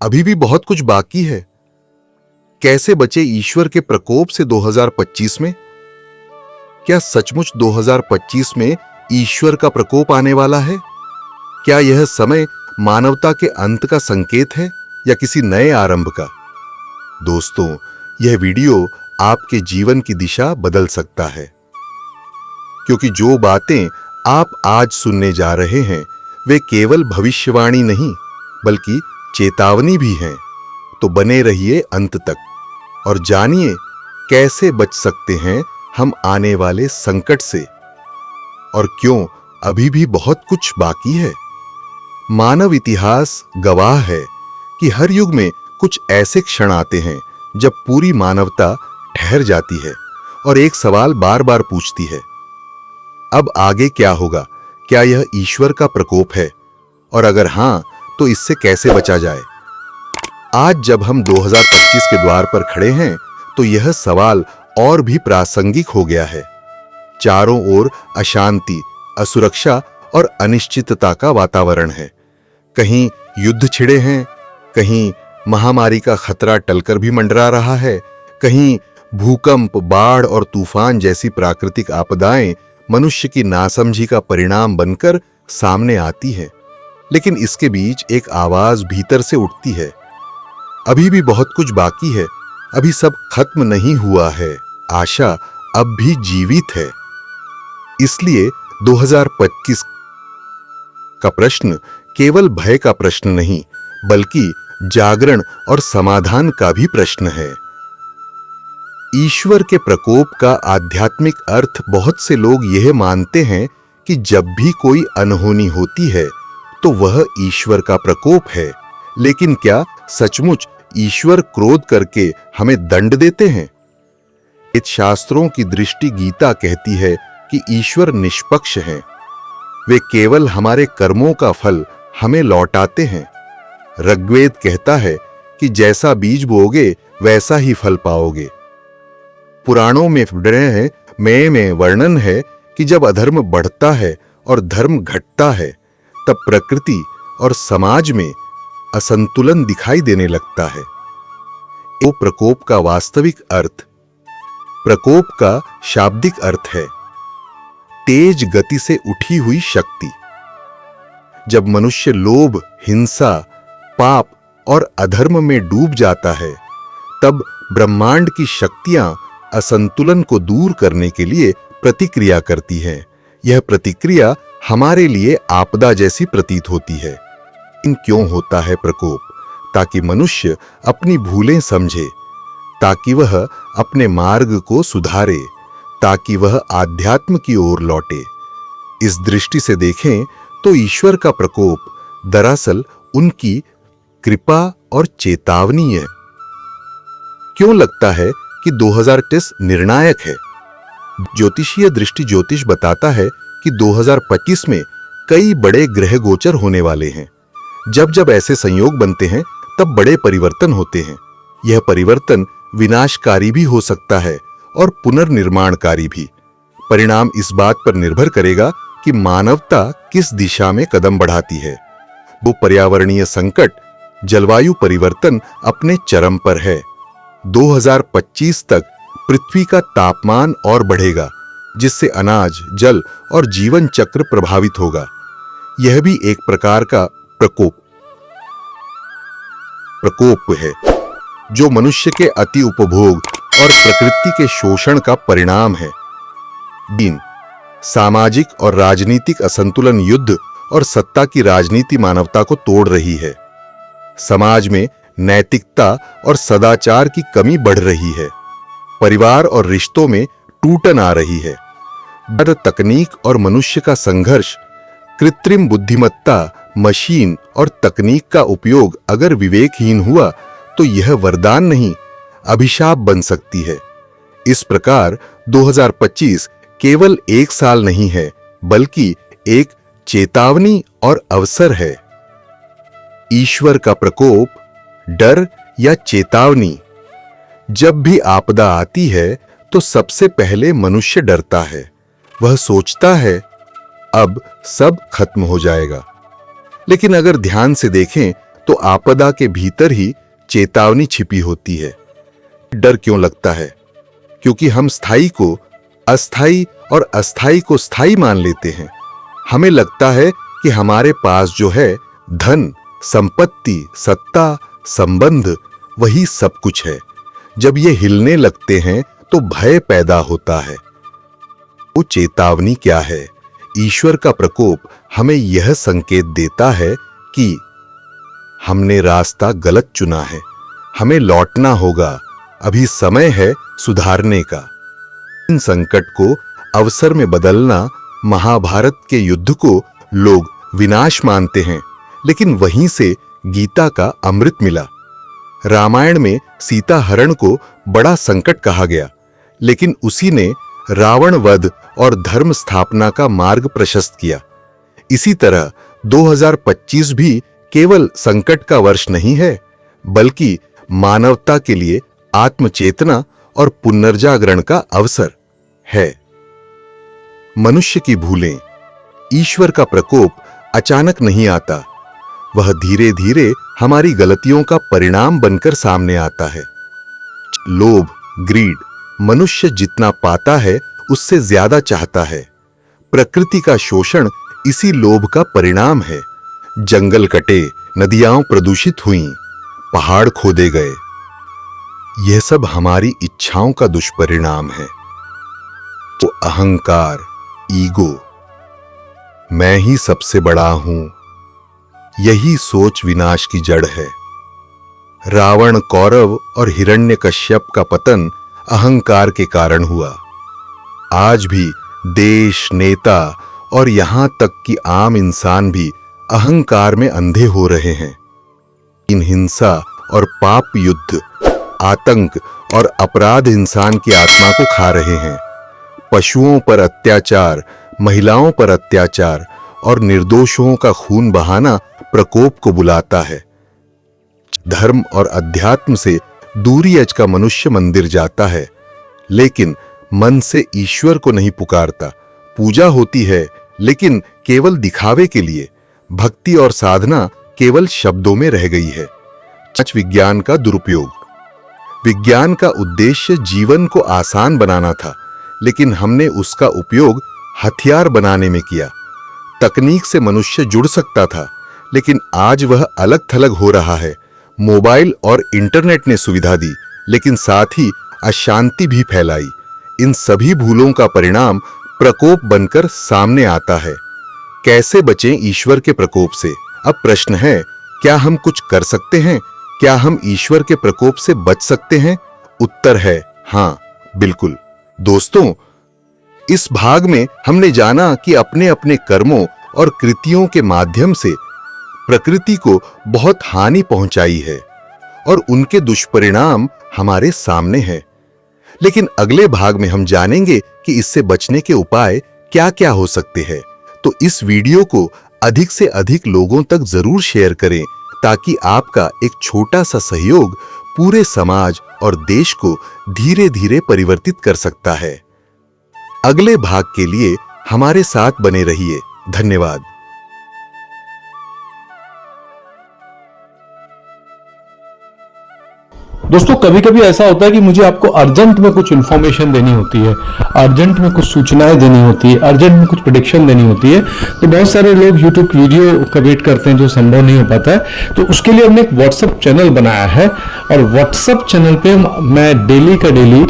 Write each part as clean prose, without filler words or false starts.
अभी भी बहुत कुछ बाकी है। कैसे बचे ईश्वर के प्रकोप से 2025 में? क्या सचमुच 2025 में ईश्वर का प्रकोप आने वाला है? क्या यह समय मानवता के अंत का संकेत है या किसी नए आरंभ का? दोस्तों, यह वीडियो आपके जीवन की दिशा बदल सकता है, क्योंकि जो बातें आप आज सुनने जा रहे हैं वे केवल भविष्यवाणी नहीं बल्कि चेतावनी भी हैं। तो बने रहिए अंत तक और जानिए कैसे बच सकते हैं हम आने वाले संकट से, और क्यों अभी भी बहुत कुछ बाकी है। मानव इतिहास गवाह है कि हर युग में कुछ ऐसे क्षण आते हैं जब पूरी मानवता ठहर जाती है और एक सवाल बार बार पूछती है, अब आगे क्या होगा? क्या यह ईश्वर का प्रकोप है? और अगर हां, तो इससे कैसे बचा जाए? आज जब हम 2025 के द्वार पर खड़े हैं तो यह सवाल और भी प्रासंगिक हो गया है। चारों ओर अशांति, असुरक्षा और अनिश्चितता का वातावरण है। कहीं युद्ध छिड़े हैं, कहीं महामारी का खतरा टलकर भी मंडरा रहा है, कहीं भूकंप, बाढ़ और तूफान जैसी प्राकृतिक आपदाएं मनुष्य की नासमझी का परिणाम बनकर सामने आती हैं। लेकिन इसके बीच एक आवाज भीतर से उठती है, अभी भी बहुत कुछ बाकी है, अभी सब खत्म नहीं हुआ है, आशा अब भी जीवित है। इसलिए 2025 का प्रश्न केवल भय का प्रश्न नहीं बल्कि जागरण और समाधान का भी प्रश्न है। ईश्वर के प्रकोप का आध्यात्मिक अर्थ बहुत से लोग यह मानते हैं कि जब भी कोई अनहोनी होती है तो वह ईश्वर का प्रकोप है। लेकिन क्या सचमुच ईश्वर क्रोध करके हमें दंड देते हैं? इत शास्त्रों की दृष्टि गीता कहती है कि ईश्वर निष्पक्ष हैं। वे केवल हमारे कर्मों का फल हमें लौटाते हैं। ऋग्वेद कहता है कि जैसा बीज बोओगे वैसा ही फल पाओगे। पुराणों में वर्णन है कि जब अधर्म बढ़ता है और धर्म घटता है तब प्रकृति और समाज में असंतुलन दिखाई देने लगता है। वो प्रकोप का वास्तविक अर्थ, प्रकोप का शाब्दिक अर्थ है तेज गति से उठी हुई शक्ति। जब मनुष्य लोभ, हिंसा, पाप और अधर्म में डूब जाता है तब ब्रह्मांड की शक्तियां असंतुलन को दूर करने के लिए प्रतिक्रिया करती हैं। यह प्रतिक्रिया हमारे लिए आपदा जैसी प्रतीत होती है। इन क्यों होता है प्रकोप? ताकि मनुष्य अपनी भूलें समझे, ताकि वह अपने मार्ग को सुधारे, ताकि वह आध्यात्म की ओर लौटे। इस दृष्टि से देखें तो ईश्वर का प्रकोप दरअसल उनकी कृपा और चेतावनी है। क्यों लगता है कि 2023 निर्णायक है? ज्योतिषीय दृष्टि ज्योतिष बताता है कि 2025 में कई बड़े ग्रह गोचर होने वाले हैं। जब जब ऐसे संयोग बनते हैं तब बड़े परिवर्तन होते हैं। यह परिवर्तन विनाशकारी भी हो सकता है और पुनर्निर्माणकारी भी। परिणाम इस बात पर निर्भर करेगा कि मानवता किस दिशा में कदम बढ़ाती है। वो पर्यावरणीय संकट, जलवायु परिवर्तन अपने चरम पर है। 2025 तक पृथ्वी का तापमान और बढ़ेगा, जिससे अनाज, जल और जीवन चक्र प्रभावित होगा। यह भी एक प्रकार का प्रकोप है, जो मनुष्य के अति उपभोग और प्रकृति के शोषण का परिणाम है। 3. सामाजिक और राजनीतिक असंतुलन, युद्ध और सत्ता की राजनीति मानवता को तोड़ रही है। समाज में नैतिकता और सदाचार की कमी बढ़ रही है। परिवार और रिश्तों में टूटन आ रही है। तकनीक और मनुष्य का संघर्ष, कृत्रिम बुद्धिमत्ता, मशीन और तकनीक का उपयोग अगर विवेकहीन हुआ तो यह वरदान नहीं, अभिशाप बन सकती है। इस प्रकार 2025 केवल एक साल नहीं है बल्कि एक चेतावनी और अवसर है। ईश्वर का प्रकोप, डर या चेतावनी? जब भी आपदा आती है तो सबसे पहले मनुष्य डरता है। वह सोचता है अब सब खत्म हो जाएगा। लेकिन अगर ध्यान से देखें तो आपदा के भीतर ही चेतावनी छिपी होती है। डर क्यों लगता है? क्योंकि हम स्थायी को अस्थाई और अस्थाई को स्थायी मान लेते हैं। हमें लगता है कि हमारे पास जो है धन, संपत्ति, सत्ता, संबंध, वही सब कुछ है। जब ये हिलने लगते हैं तो भय पैदा होता है। वो चेतावनी क्या है? ईश्वर का प्रकोप हमें यह संकेत देता है कि हमने रास्ता गलत चुना है, हमें लौटना होगा, अभी समय है सुधारने का। इन संकट को अवसर में बदलना, महाभारत के युद्ध को लोग विनाश मानते हैं, लेकिन वहीं से गीता का अमृत मिला। रामायण में सीता हरण को बड़ा संकट कहा गया, लेकिन उसी ने रावण वध और धर्म स्थापना का मार्ग प्रशस्त किया। इसी तरह 2025 भी केवल संकट का वर्ष नहीं है, बल्कि मानवता के लिए आत्मचेतना और पुनर्जागरण का अवसर है। मनुष्य की भूलें, ईश्वर का प्रकोप अचानक नहीं आता, वह धीरे धीरे हमारी गलतियों का परिणाम बनकर सामने आता है। लोभ, ग्रीड, मनुष्य जितना पाता है उससे ज्यादा चाहता है। प्रकृति का शोषण इसी लोभ का परिणाम है। जंगल कटे, नदियां प्रदूषित हुईं, पहाड़ खोदे गए। यह सब हमारी इच्छाओं का दुष्परिणाम है। वो अहंकार, ईगो, मैं ही सबसे बड़ा हूं, यही सोच विनाश की जड़ है। रावण, कौरव और हिरण्यकश्यप का पतन अहंकार के कारण हुआ। आज भी देश, नेता और यहां तक कि आम इंसान भी अहंकार में अंधे हो रहे हैं। इन हिंसा और पाप युद्ध, आतंक और अपराध इंसान की आत्मा को खा रहे हैं। पशुओं पर अत्याचार, महिलाओं पर अत्याचार और निर्दोषों का खून बहाना प्रकोप को बुलाता है। धर्म और अध्यात्म से दूरी अच का मनुष्य मंदिर जाता है, लेकिन मन से ईश्वर को नहीं पुकारता। पूजा होती है, लेकिन केवल दिखावे के लिए। भक्ति और साधना केवल शब्दों में रह गई है। विज्ञान का दुरुपयोग। विज्ञान का उद्देश्य जीवन को आसान बनाना था, लेकिन हमने उसका उपयोग हथियार बनाने में किया। तकनीक से मनुष्य जुड़ सकता था, लेकिन आज वह अलग थलग हो रहा है। मोबाइल और इंटरनेट ने सुविधा दी, लेकिन साथ ही अशांति भी फैलाई। इन सभी भूलों का परिणाम प्रकोप बनकर सामने आता है। कैसे बचें ईश्वर के प्रकोप से? अब प्रश्न है, क्या हम कुछ कर सकते हैं? क्या हम ईश्वर के प्रकोप से बच सकते हैं? उत्तर है हां, बिल्कुल। दोस्तों, इस भाग में हमने जाना कि अपने अपने कर्मों और कृतियों के माध्यम से प्रकृति को बहुत हानि पहुंचाई है और उनके दुष्परिणाम हमारे सामने हैं। लेकिन अगले भाग में हम जानेंगे कि इससे बचने के उपाय क्या-क्या हो सकते हैं। तो इस वीडियो को अधिक से अधिक लोगों तक जरूर शेयर करें, ताकि आपका एक छोटा सा सहयोग पूरे समाज और देश को धीरे-धीरे परिवर्तित कर सकता है। अगले भाग के लिए हमारे साथ बने रहिए। धन्यवाद। दोस्तों, कभी कभी ऐसा होता है कि मुझे आपको अर्जेंट में कुछ इन्फॉर्मेशन देनी होती है, अर्जेंट में कुछ सूचनाएं देनी होती है, अर्जेंट में कुछ प्रेडिक्शन देनी होती है। तो बहुत सारे लोग यूट्यूब वीडियो का वेट करते हैं, जो संभव नहीं हो पाता है। तो उसके लिए हमने एक व्हाट्सएप चैनल बनाया है, और व्हाट्सएप चैनल पे मैं डेली का डेली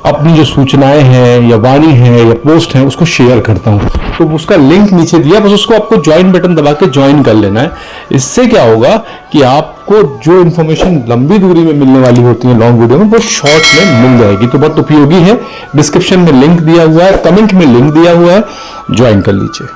अपनी जो सूचनाएं हैं या वाणी है या पोस्ट है उसको शेयर करता हूं। तो उसका लिंक नीचे दिया, बस उसको आपको ज्वाइन बटन दबा के ज्वाइन कर लेना है। इससे क्या होगा कि आपको जो इन्फॉर्मेशन लंबी दूरी में मिलने वाली होती है लॉन्ग वीडियो में, वो शॉर्ट में मिल जाएगी। तो बहुत उपयोगी है। डिस्क्रिप्शन में लिंक दिया हुआ है, कमेंट में लिंक दिया हुआ है, ज्वाइन कर लीजिए।